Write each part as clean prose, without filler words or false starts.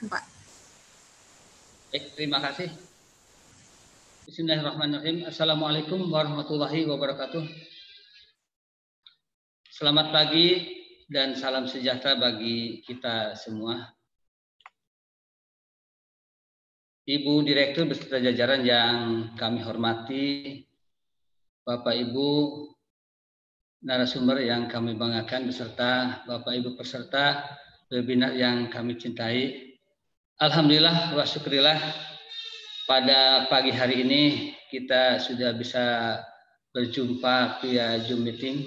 Silakan, Pak. Baik, terima kasih. Bismillahirrahmanirrahim. Assalamualaikum warahmatullahi wabarakatuh. Selamat pagi dan salam sejahtera bagi kita semua. Ibu Direktur beserta jajaran yang kami hormati, Bapak Ibu narasumber yang kami banggakan beserta Bapak Ibu peserta webinar yang kami cintai. Alhamdulillah wa syukurillah pada pagi hari ini kita sudah bisa berjumpa via Zoom meeting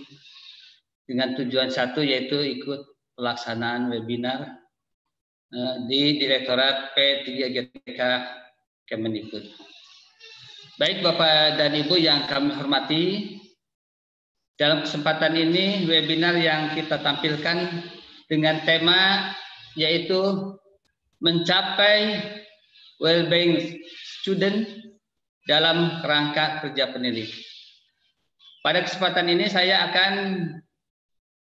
dengan tujuan satu yaitu ikut pelaksanaan webinar di Direktorat P3GTK Kemendikbud. Baik Bapak dan Ibu yang kami hormati, dalam kesempatan ini webinar yang kita tampilkan dengan tema yaitu mencapai well-being student dalam kerangka kerja pendidik. Pada kesempatan ini saya akan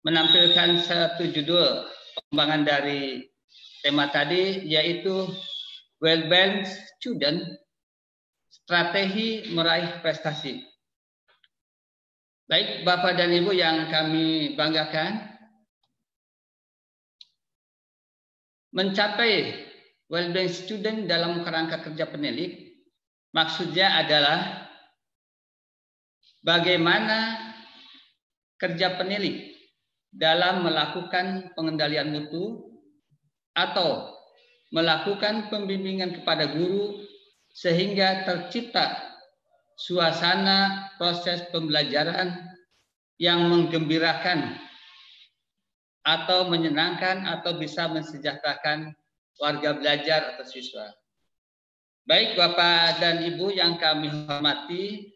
menampilkan satu judul pengembangan dari tema tadi yaitu well-being student, strategi meraih prestasi. Baik Bapak dan Ibu yang kami banggakan, mencapai well-being student dalam kerangka kerja pendidik maksudnya adalah bagaimana kerja pendidik dalam melakukan pengendalian mutu atau melakukan pembimbingan kepada guru sehingga tercipta suasana proses pembelajaran yang menggembirakan atau menyenangkan atau bisa mensejahterakan warga belajar atau siswa. Baik Bapak dan Ibu yang kami hormati,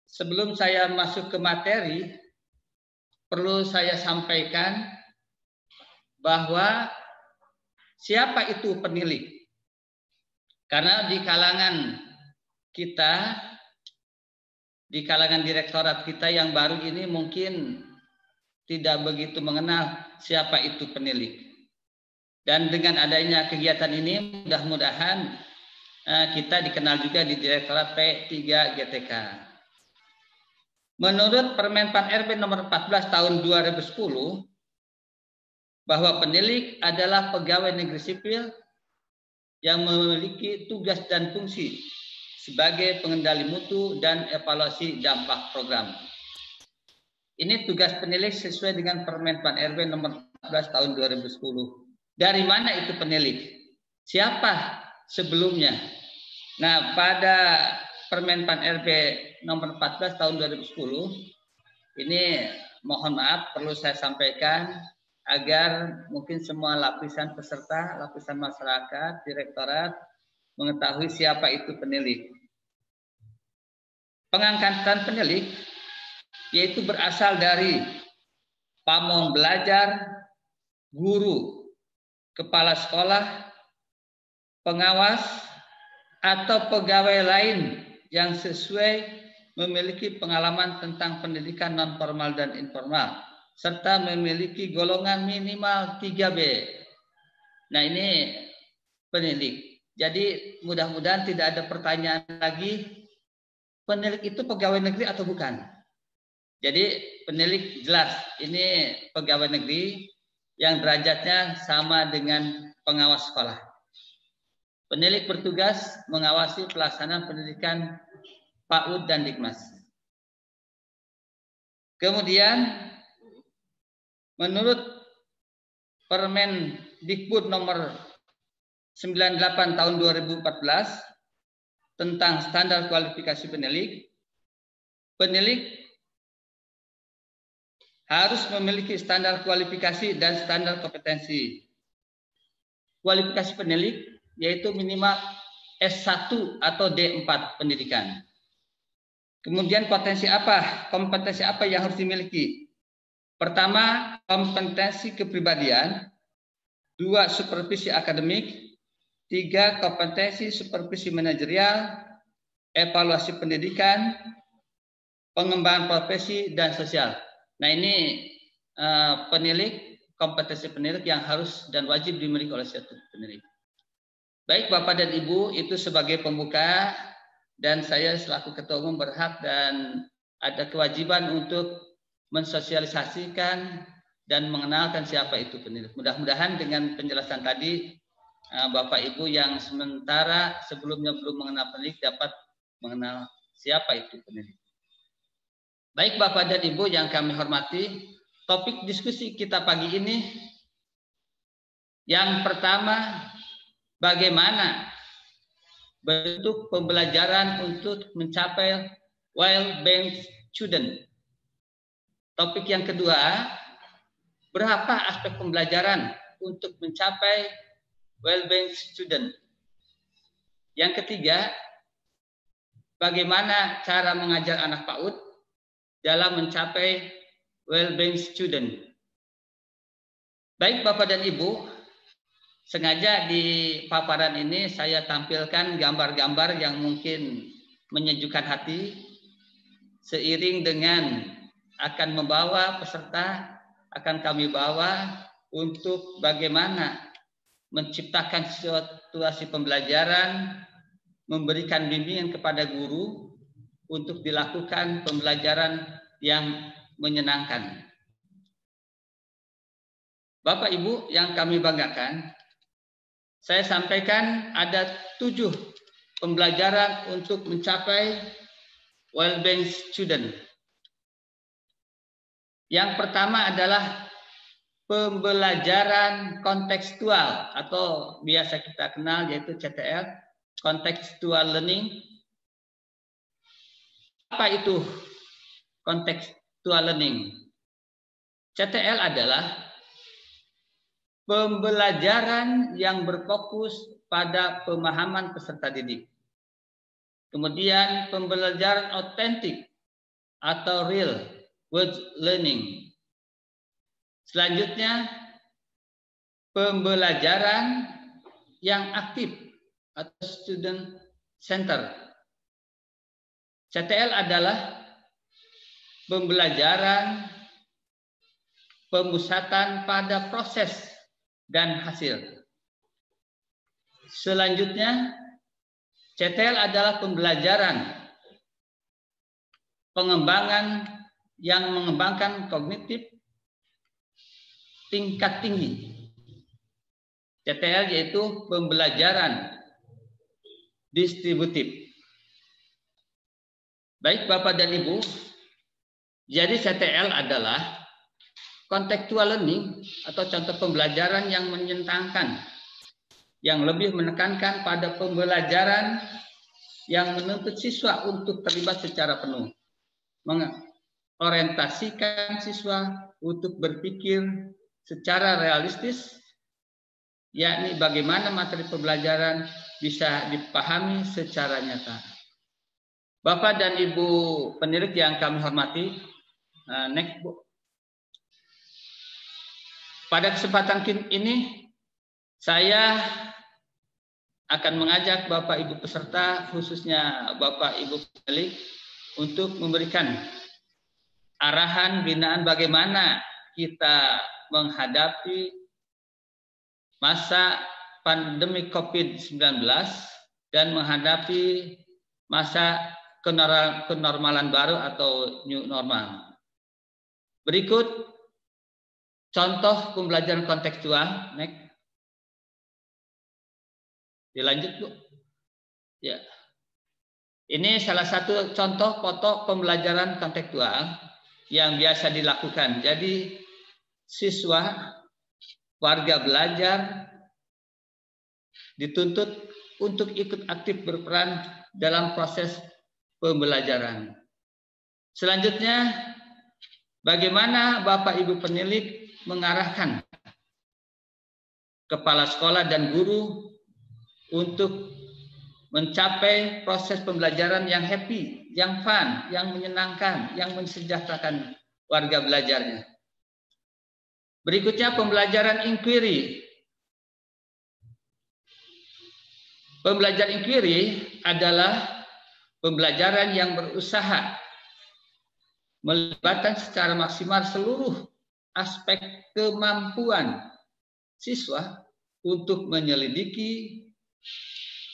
sebelum saya masuk ke materi, perlu saya sampaikan bahwa siapa itu penilik? Karena di kalangan kita, di kalangan direktorat kita yang baru ini mungkin tidak begitu mengenal siapa itu penilik. Dan dengan adanya kegiatan ini mudah-mudahan kita dikenal juga di Direktorat P3GTK. Menurut Permen Pan RB nomor 14 tahun 2010 bahwa penilik adalah pegawai negeri sipil yang memiliki tugas dan fungsi sebagai pengendali mutu dan evaluasi dampak program. Ini tugas penilik sesuai dengan Permen Pan RB nomor 14 tahun 2010. Dari mana itu penilik? Siapa sebelumnya? Nah, pada Permen Pan RB nomor 14 tahun 2010 ini mohon maaf perlu saya sampaikan agar mungkin semua lapisan peserta, lapisan masyarakat, direktorat mengetahui siapa itu penilik. Pengangkatan penilik yaitu berasal dari pamong belajar, guru, kepala sekolah, pengawas, atau pegawai lain yang sesuai memiliki pengalaman tentang pendidikan non formal dan informal serta memiliki golongan minimal 3B. Nah, ini penilik. Jadi mudah-mudahan tidak ada pertanyaan lagi, penilik itu pegawai negeri atau bukan? Jadi penilik jelas, ini pegawai negeri yang derajatnya sama dengan pengawas sekolah. Penilik bertugas mengawasi pelaksanaan pendidikan PAUD dan Dikmas. Kemudian menurut Permen Dikbud nomor 98 tahun 2014 tentang standar kualifikasi penilik, penilik harus memiliki standar kualifikasi dan standar kompetensi. Kualifikasi penilik yaitu minimal S1 atau D4 pendidikan. Kemudian kompetensi apa yang harus dimiliki? Pertama, kompetensi kepribadian. 2, supervisi akademik. 3, kompetensi supervisi manajerial, evaluasi pendidikan, pengembangan profesi dan sosial. Nah, ini penilik, kompetensi penilik yang harus dan wajib dimiliki oleh setiap penilik. Baik Bapak dan Ibu, itu sebagai pembuka, dan saya selaku Ketua Umum berhak dan ada kewajiban untuk mensosialisasikan dan mengenalkan siapa itu penilik. Mudah-mudahan dengan penjelasan tadi Bapak Ibu yang sementara sebelumnya belum mengenal penilik dapat mengenal siapa itu penilik. Baik Bapak dan Ibu yang kami hormati, topik diskusi kita pagi ini yang pertama, bagaimana bentuk pembelajaran untuk mencapai well-being student. Topik yang kedua, berapa aspek pembelajaran untuk mencapai well-being student. Yang ketiga, bagaimana cara mengajar anak PAUD dalam mencapai well-being student. Baik Bapak dan Ibu, sengaja di paparan ini saya tampilkan gambar-gambar yang mungkin menyejukkan hati, seiring dengan akan membawa peserta, akan kami bawa untuk bagaimana menciptakan situasi pembelajaran, memberikan bimbingan kepada guru untuk dilakukan pembelajaran yang menyenangkan. Bapak Ibu yang kami banggakan, saya sampaikan ada 7 pembelajaran untuk mencapai well-being student. Yang pertama adalah pembelajaran kontekstual atau biasa kita kenal yaitu CTL, contextual learning. Apa itu contextual learning? CTL adalah pembelajaran yang berfokus pada pemahaman peserta didik. Kemudian pembelajaran otentik atau real world learning. Selanjutnya pembelajaran yang aktif atau student center. CTL adalah pembelajaran pemusatan pada proses dan hasil. Selanjutnya, CTL adalah pembelajaran pengembangan yang mengembangkan kognitif tingkat tinggi. CTL yaitu pembelajaran distributif. Baik Bapak dan Ibu, jadi CTL adalah contextual learning atau contoh pembelajaran yang menyenangkan, yang lebih menekankan pada pembelajaran yang menuntut siswa untuk terlibat secara penuh, mengorientasikan siswa untuk berpikir secara realistis, yakni bagaimana materi pembelajaran bisa dipahami secara nyata. Bapak dan Ibu penilik yang kami hormati, next Bu. Pada kesempatan ini saya akan mengajak Bapak Ibu peserta, khususnya Bapak Ibu penilik, untuk memberikan arahan binaan bagaimana kita menghadapi masa pandemi COVID-19 dan menghadapi masa kenormalan baru atau new normal. Berikut contoh pembelajaran kontekstual. Next. Dilanjut Bu. Ya. Ini salah satu contoh foto pembelajaran kontekstual yang biasa dilakukan. Jadi siswa, warga belajar dituntut untuk ikut aktif berperan dalam proses pembelajaran. Selanjutnya, bagaimana Bapak Ibu penilik mengarahkan kepala sekolah dan guru untuk mencapai proses pembelajaran yang happy, yang fun, yang menyenangkan, yang mensejahterakan warga belajarnya. Berikutnya pembelajaran inquiry. Pembelajaran inquiry adalah pembelajaran yang berusaha melibatkan secara maksimal seluruh aspek kemampuan siswa untuk menyelidiki,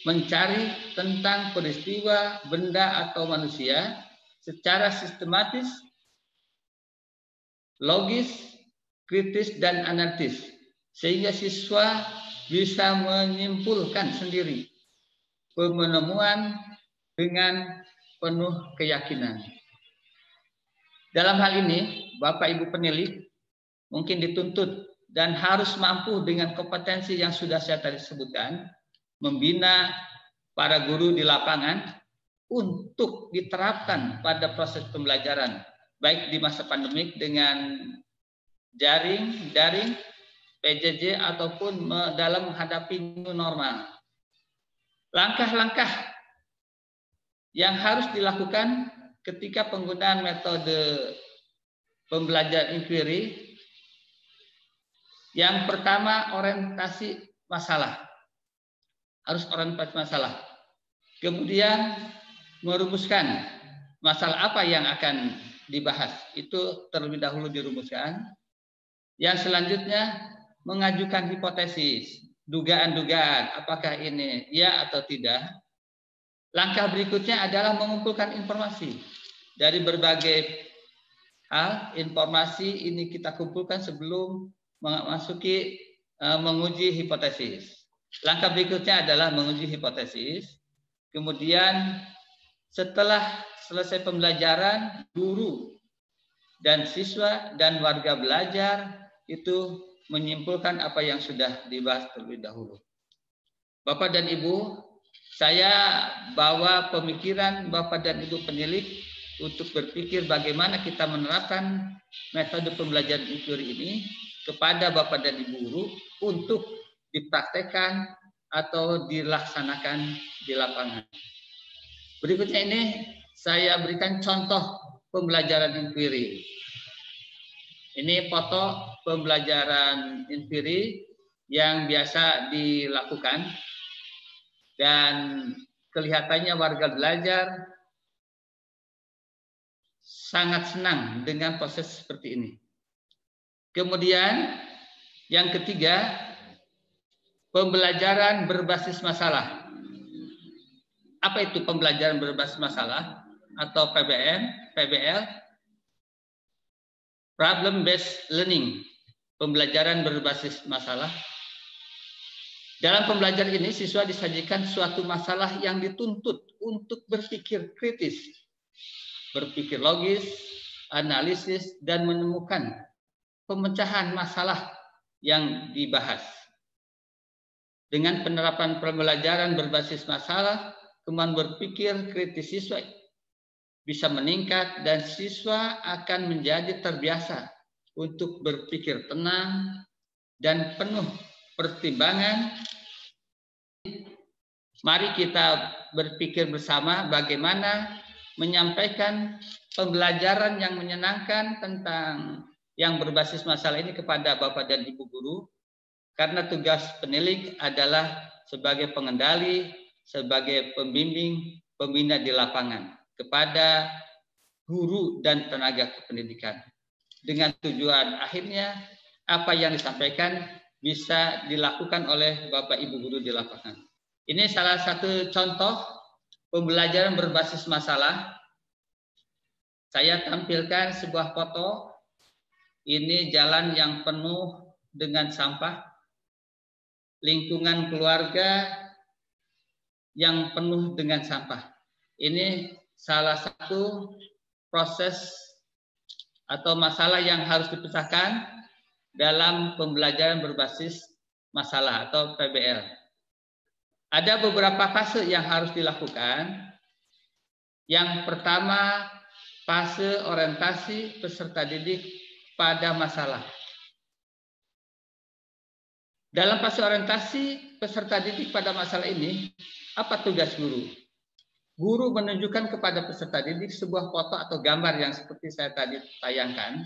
mencari tentang peristiwa, benda, atau manusia secara sistematis, logis, kritis, dan analitis, sehingga siswa bisa menyimpulkan sendiri penemuan dengan penuh keyakinan. Dalam hal ini, Bapak Ibu penilik mungkin dituntut dan harus mampu dengan kompetensi yang sudah saya tadi sebutkan, membina para guru di lapangan untuk diterapkan pada proses pembelajaran, baik di masa pandemik dengan daring, PJJ, ataupun dalam menghadapi new normal. Langkah-langkah yang harus dilakukan ketika penggunaan metode pembelajaran inquiry. Yang pertama, orientasi masalah. Harus orientasi masalah. Kemudian merumuskan masalah apa yang akan dibahas. Itu terlebih dahulu dirumuskan. Yang selanjutnya mengajukan hipotesis, dugaan-dugaan, apakah ini ya atau tidak. Langkah berikutnya adalah mengumpulkan informasi dari berbagai hal. Informasi ini kita kumpulkan sebelum menguji hipotesis. Langkah berikutnya adalah menguji hipotesis. Kemudian setelah selesai pembelajaran, guru dan siswa dan warga belajar itu menyimpulkan apa yang sudah dibahas terlebih dahulu. Bapak dan Ibu, saya bawa pemikiran Bapak dan Ibu penilik untuk berpikir bagaimana kita menerapkan metode pembelajaran inquiry ini kepada Bapak dan Ibu guru untuk dipraktekkan atau dilaksanakan di lapangan. Berikutnya ini saya berikan contoh pembelajaran inquiry. Ini foto pembelajaran inquiry yang biasa dilakukan dan kelihatannya warga belajar sangat senang dengan proses seperti ini. Kemudian yang ketiga, pembelajaran berbasis masalah. Apa itu pembelajaran berbasis masalah atau PBL? Problem based learning, pembelajaran berbasis masalah. Dalam pembelajaran ini siswa disajikan suatu masalah yang dituntut untuk berpikir kritis, berpikir logis, analisis, dan menemukan pemecahan masalah yang dibahas. Dengan penerapan pembelajaran berbasis masalah, kemampuan berpikir kritis siswa bisa meningkat dan siswa akan menjadi terbiasa untuk berpikir tenang dan penuh pertimbangan. Mari kita berpikir bersama bagaimana menyampaikan pembelajaran yang menyenangkan tentang yang berbasis masalah ini kepada Bapak dan Ibu guru, karena tugas penilik adalah sebagai pengendali, sebagai pembimbing, pembina di lapangan kepada guru dan tenaga kependidikan. Dengan tujuan akhirnya apa yang disampaikan bisa dilakukan oleh Bapak Ibu guru di lapangan. Ini salah satu contoh pembelajaran berbasis masalah. Saya tampilkan sebuah foto. Ini jalan yang penuh dengan sampah, lingkungan keluarga yang penuh dengan sampah. Ini salah satu proses atau masalah yang harus dipecahkan dalam pembelajaran berbasis masalah atau PBL. Ada beberapa fase yang harus dilakukan. Yang pertama, fase orientasi peserta didik pada masalah. Dalam fase orientasi peserta didik pada masalah ini, apa tugas guru? Guru menunjukkan kepada peserta didik sebuah foto atau gambar yang seperti saya tadi tayangkan,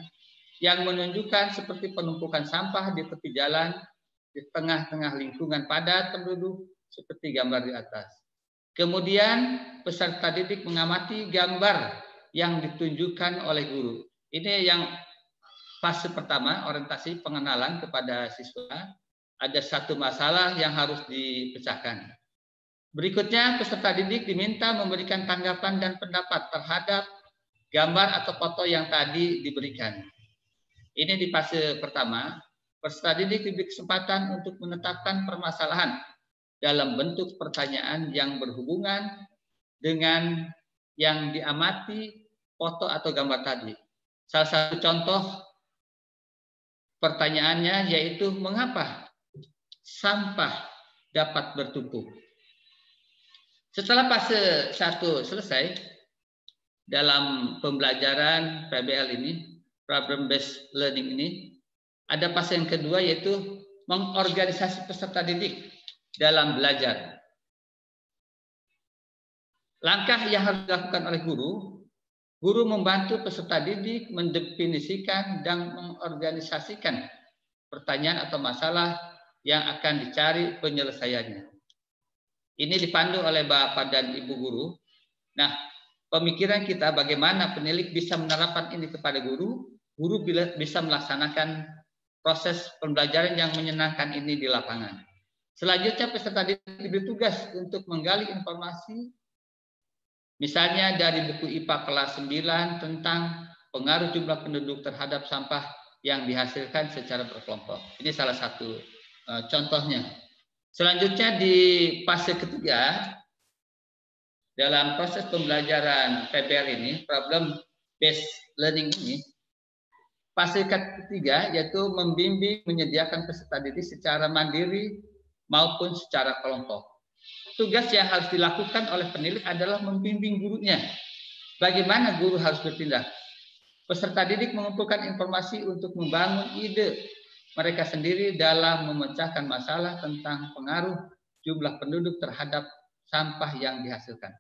yang menunjukkan seperti penumpukan sampah di tepi jalan, di tengah-tengah lingkungan padat penduduk, seperti gambar di atas. Kemudian peserta didik mengamati gambar yang ditunjukkan oleh guru. Ini yang fase pertama, orientasi pengenalan kepada siswa. Ada satu masalah yang harus dipecahkan. Berikutnya, peserta didik diminta memberikan tanggapan dan pendapat terhadap gambar atau foto yang tadi diberikan. Ini di fase pertama. Peserta didik diberi kesempatan untuk menetapkan permasalahan dalam bentuk pertanyaan yang berhubungan dengan yang diamati foto atau gambar tadi. Salah satu contoh pertanyaannya yaitu mengapa sampah dapat bertumpuk. Setelah fase 1 selesai dalam pembelajaran PBL ini, problem based learning ini, ada fase yang kedua yaitu mengorganisasi peserta didik dalam belajar. Langkah yang harus dilakukan oleh guru membantu peserta didik mendefinisikan dan mengorganisasikan pertanyaan atau masalah yang akan dicari penyelesaiannya. Ini dipandu oleh Bapak dan Ibu guru. Nah, pemikiran kita bagaimana penilik bisa menerapkan ini kepada guru bisa melaksanakan proses pembelajaran yang menyenangkan ini di lapangan. Selanjutnya peserta didik diberi tugas untuk menggali informasi, misalnya dari buku IPA kelas 9 tentang pengaruh jumlah penduduk terhadap sampah yang dihasilkan secara berkelompok. Ini salah satu contohnya. Selanjutnya di fase ketiga, dalam proses pembelajaran PBL ini, problem based learning ini, fase ketiga yaitu membimbing menyediakan peserta didik secara mandiri maupun secara kelompok. Tugas yang harus dilakukan oleh penilik adalah membimbing gurunya. Bagaimana guru harus bertindak? Peserta didik mengumpulkan informasi untuk membangun ide mereka sendiri dalam memecahkan masalah tentang pengaruh jumlah penduduk terhadap sampah yang dihasilkan.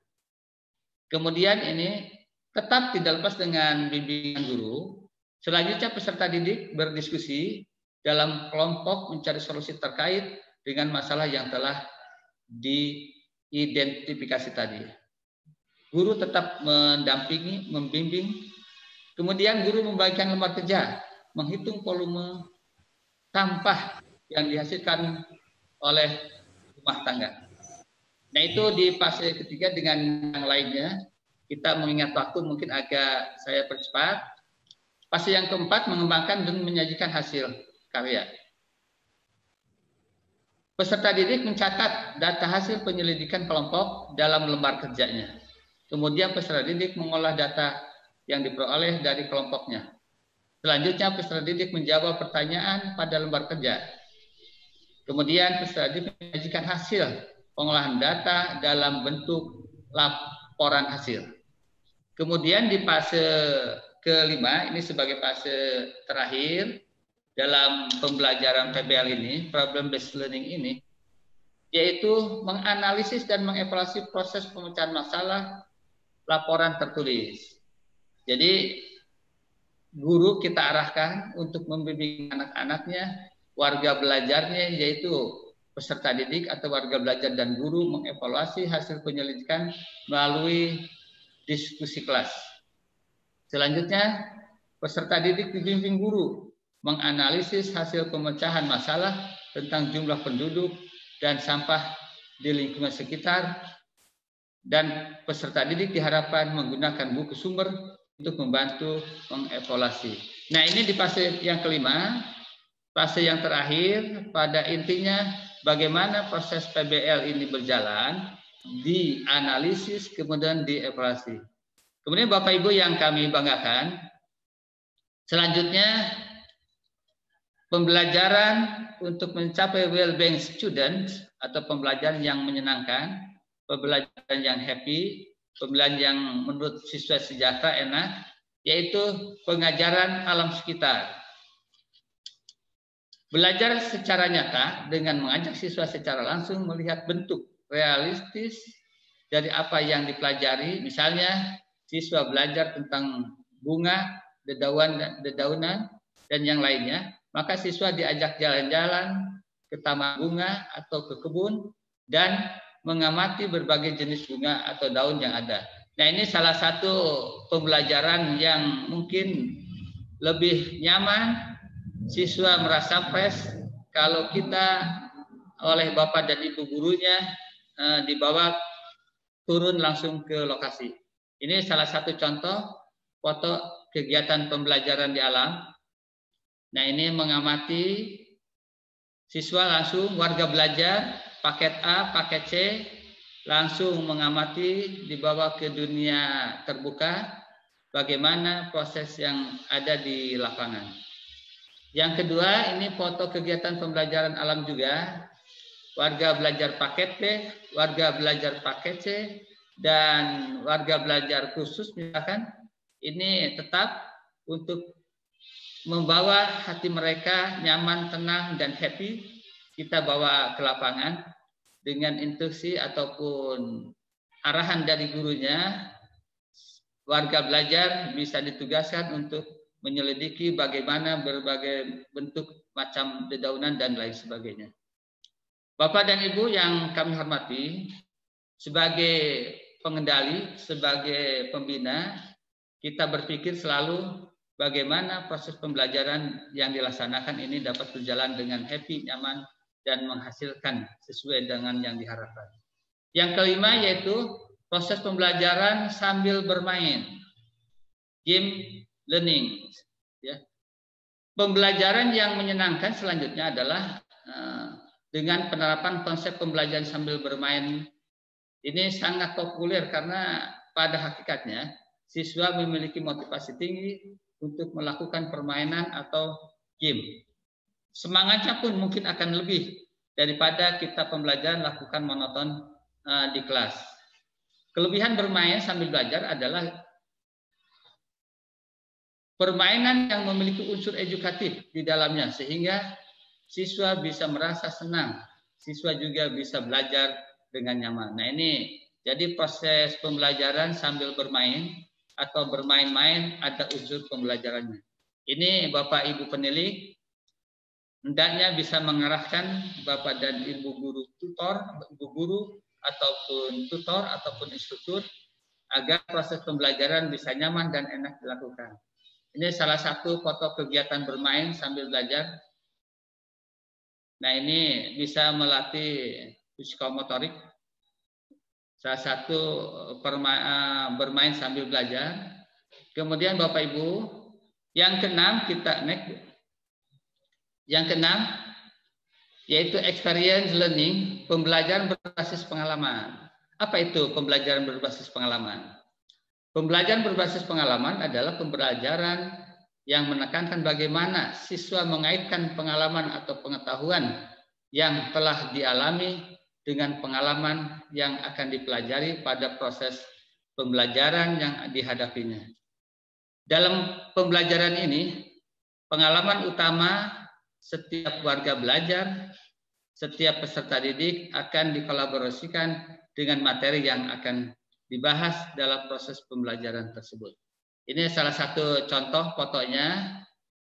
Kemudian ini tetap tidak lepas dengan bimbingan guru. Selanjutnya peserta didik berdiskusi dalam kelompok mencari solusi terkait dengan masalah yang telah diidentifikasi tadi. Guru tetap mendampingi, membimbing. Kemudian guru membagikan lembar kerja, menghitung volume sampah yang dihasilkan oleh rumah tangga. Nah, itu di fase ketiga. Dengan yang lainnya, kita mengingat waktu mungkin agak saya percepat. Fase yang keempat, mengembangkan dan menyajikan hasil karya. Peserta didik mencatat data hasil penyelidikan kelompok dalam lembar kerjanya. Kemudian peserta didik mengolah data yang diperoleh dari kelompoknya. Selanjutnya peserta didik menjawab pertanyaan pada lembar kerja. Kemudian peserta didik menyajikan hasil pengolahan data dalam bentuk laporan hasil. Kemudian di fase kelima, ini sebagai fase terakhir dalam pembelajaran PBL ini, problem based learning ini, yaitu menganalisis dan mengevaluasi proses pemecahan masalah laporan tertulis. Jadi guru kita arahkan untuk membimbing anak-anaknya, warga belajarnya, yaitu peserta didik atau warga belajar dan guru mengevaluasi hasil penyelidikan melalui diskusi kelas. Selanjutnya, peserta didik dibimbing guru menganalisis hasil pemecahan masalah tentang jumlah penduduk dan sampah di lingkungan sekitar, dan peserta didik diharapkan menggunakan buku sumber untuk membantu mengevaluasi. Nah, ini di fase yang kelima, fase yang terakhir, pada intinya bagaimana proses PBL ini berjalan, dianalisis, kemudian dievaluasi. Kemudian Bapak Ibu yang kami banggakan, selanjutnya pembelajaran untuk mencapai well-being students atau pembelajaran yang menyenangkan, pembelajaran yang happy, pembelajaran yang menurut siswa sejahtera, enak, yaitu pengajaran alam sekitar. Belajar secara nyata dengan mengajak siswa secara langsung melihat bentuk realistis dari apa yang dipelajari. Misalnya siswa belajar tentang bunga, dedaunan, dan yang lainnya. Maka siswa diajak jalan-jalan ke taman bunga atau ke kebun dan mengamati berbagai jenis bunga atau daun yang ada. Nah, ini salah satu pembelajaran yang mungkin lebih nyaman, siswa merasa fresh kalau kita oleh Bapak dan Ibu gurunya dibawa turun langsung ke lokasi. Ini salah satu contoh foto kegiatan pembelajaran di alam. Nah, ini mengamati siswa langsung, warga belajar, paket A, paket C, langsung mengamati dibawa ke dunia terbuka, bagaimana proses yang ada di lapangan. Yang kedua, ini foto kegiatan pembelajaran alam juga. Warga belajar paket B, warga belajar paket C, dan warga belajar khusus misalkan. Ini tetap untuk membawa hati mereka nyaman, tenang, dan happy. Kita bawa ke lapangan dengan instruksi ataupun arahan dari gurunya. Warga belajar bisa ditugaskan untuk menyelidiki bagaimana berbagai bentuk macam dedaunan dan lain sebagainya. Bapak dan Ibu yang kami hormati, sebagai pengendali, sebagai pembina, kita berpikir selalu bagaimana proses pembelajaran yang dilaksanakan ini dapat berjalan dengan happy, nyaman, dan menghasilkan sesuai dengan yang diharapkan. Yang kelima yaitu proses pembelajaran sambil bermain, game learning. Ya. Pembelajaran yang menyenangkan selanjutnya adalah dengan penerapan konsep pembelajaran sambil bermain. Ini sangat populer karena pada hakikatnya siswa memiliki motivasi tinggi untuk melakukan permainan atau game. Semangatnya pun mungkin akan lebih daripada kita pembelajaran lakukan monoton di kelas. Kelebihan bermain sambil belajar adalah permainan yang memiliki unsur edukatif di dalamnya sehingga siswa bisa merasa senang, siswa juga bisa belajar dengan nyaman. Nah, ini jadi proses pembelajaran sambil bermain atau bermain-main ada unsur pembelajarannya. Ini Bapak Ibu penilik hendaknya bisa mengarahkan Bapak dan Ibu guru tutor, Ibu guru ataupun tutor ataupun instruktur agar proses pembelajaran bisa nyaman dan enak dilakukan. Ini salah satu foto kegiatan bermain sambil belajar. Nah, ini bisa melatih psikomotorik. Salah satu bermain sambil belajar. Kemudian Bapak Ibu, yang keenam kita next. Yang keenam yaitu experience learning, pembelajaran berbasis pengalaman. Apa itu pembelajaran berbasis pengalaman? Pembelajaran berbasis pengalaman adalah pembelajaran yang menekankan bagaimana siswa mengaitkan pengalaman atau pengetahuan yang telah dialami dengan pengalaman yang akan dipelajari pada proses pembelajaran yang dihadapinya. Dalam pembelajaran ini, pengalaman utama setiap warga belajar, setiap peserta didik akan dikolaborasikan dengan materi yang akan dibahas dalam proses pembelajaran tersebut. Ini salah satu contoh fotonya,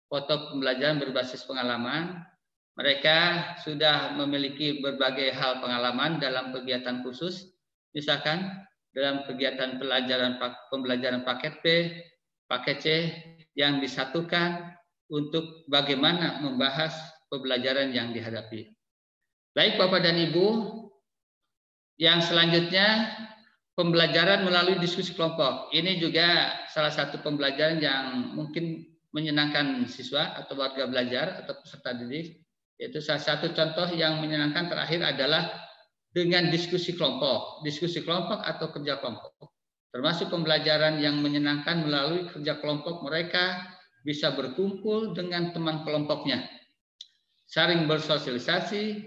foto pembelajaran berbasis pengalaman. Mereka sudah memiliki berbagai hal pengalaman dalam kegiatan khusus, misalkan dalam kegiatan pembelajaran paket B, paket C yang disatukan untuk bagaimana membahas pembelajaran yang dihadapi. Baik Bapak dan Ibu, yang selanjutnya pembelajaran melalui diskusi kelompok. Ini juga salah satu pembelajaran yang mungkin menyenangkan siswa atau warga belajar atau peserta didik. Yaitu salah satu contoh yang menyenangkan terakhir adalah dengan diskusi kelompok. Diskusi kelompok atau kerja kelompok. Termasuk pembelajaran yang menyenangkan melalui kerja kelompok, mereka bisa berkumpul dengan teman kelompoknya, saling bersosialisasi,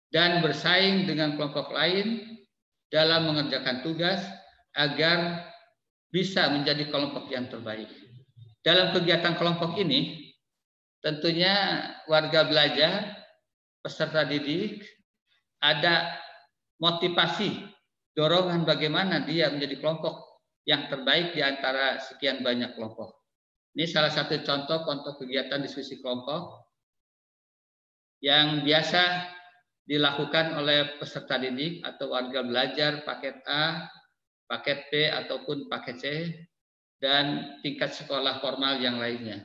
dan bersaing dengan kelompok lain dalam mengerjakan tugas agar bisa menjadi kelompok yang terbaik. Dalam kegiatan kelompok ini, tentunya warga belajar, peserta didik, ada motivasi, dorongan bagaimana dia menjadi kelompok yang terbaik di antara sekian banyak kelompok. Ini salah satu contoh kegiatan diskusi kelompok yang biasa dilakukan oleh peserta didik atau warga belajar paket A, paket B, ataupun paket C, dan tingkat sekolah formal yang lainnya.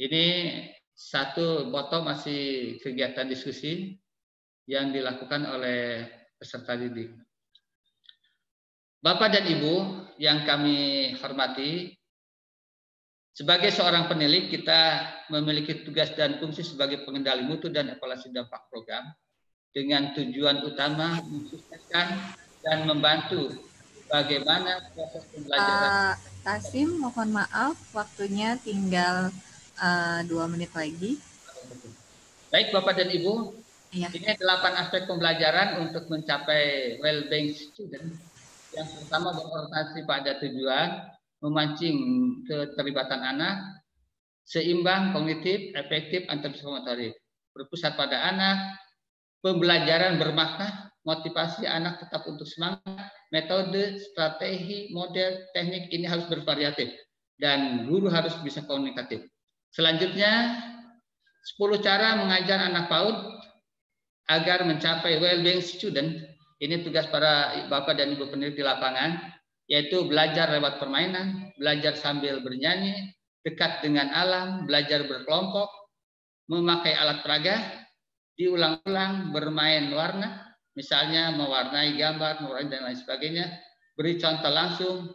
Ini satu foto masih kegiatan diskusi yang dilakukan oleh peserta didik. Bapak dan Ibu yang kami hormati, sebagai seorang peneliti kita memiliki tugas dan fungsi sebagai pengendali mutu dan evaluasi dampak program dengan tujuan utama mensukseskan dan membantu bagaimana proses pembelajaran. Tasim, mohon maaf, waktunya tinggal 2 menit lagi. Baik Bapak dan Ibu, Ya. ini 8 aspek pembelajaran untuk mencapai well-being student. Yang pertama berorientasi pada tujuan, memancing keterlibatan anak, seimbang, kognitif, efektif, antarpsikomotorik, berpusat pada anak, pembelajaran bermakna, motivasi anak tetap untuk semangat, metode, strategi, model, teknik ini harus bervariatif dan guru harus bisa komunikatif. Selanjutnya, 10 cara mengajar anak PAUD agar mencapai well-being student. Ini tugas para Bapak dan Ibu peneliti di lapangan, yaitu belajar lewat permainan, belajar sambil bernyanyi, dekat dengan alam, belajar berkelompok, memakai alat peraga, diulang-ulang, bermain warna, misalnya mewarnai gambar, mewarnai dan lain sebagainya, beri contoh langsung,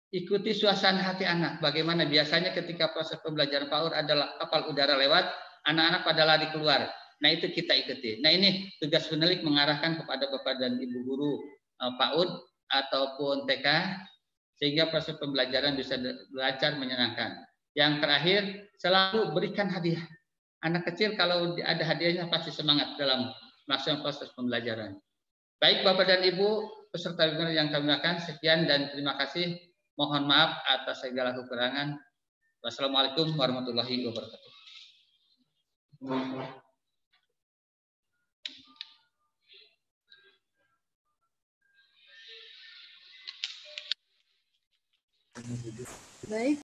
ikuti suasana hati anak. Bagaimana biasanya ketika proses pembelajaran PAUD adalah kapal udara lewat, anak-anak pada lari keluar. Nah itu kita ikuti. Nah ini tugas penelik mengarahkan kepada Bapak dan Ibu guru PAUD ataupun TK sehingga proses pembelajaran bisa lancar menyenangkan. Yang terakhir selalu berikan hadiah. Anak kecil kalau ada hadiahnya pasti semangat dalam melaksanakan proses pembelajaran. Baik Bapak dan Ibu peserta webinar yang kami akan sekian dan terima kasih. Mohon maaf atas segala kekurangan. Wassalamualaikum warahmatullahi wabarakatuh. Baik.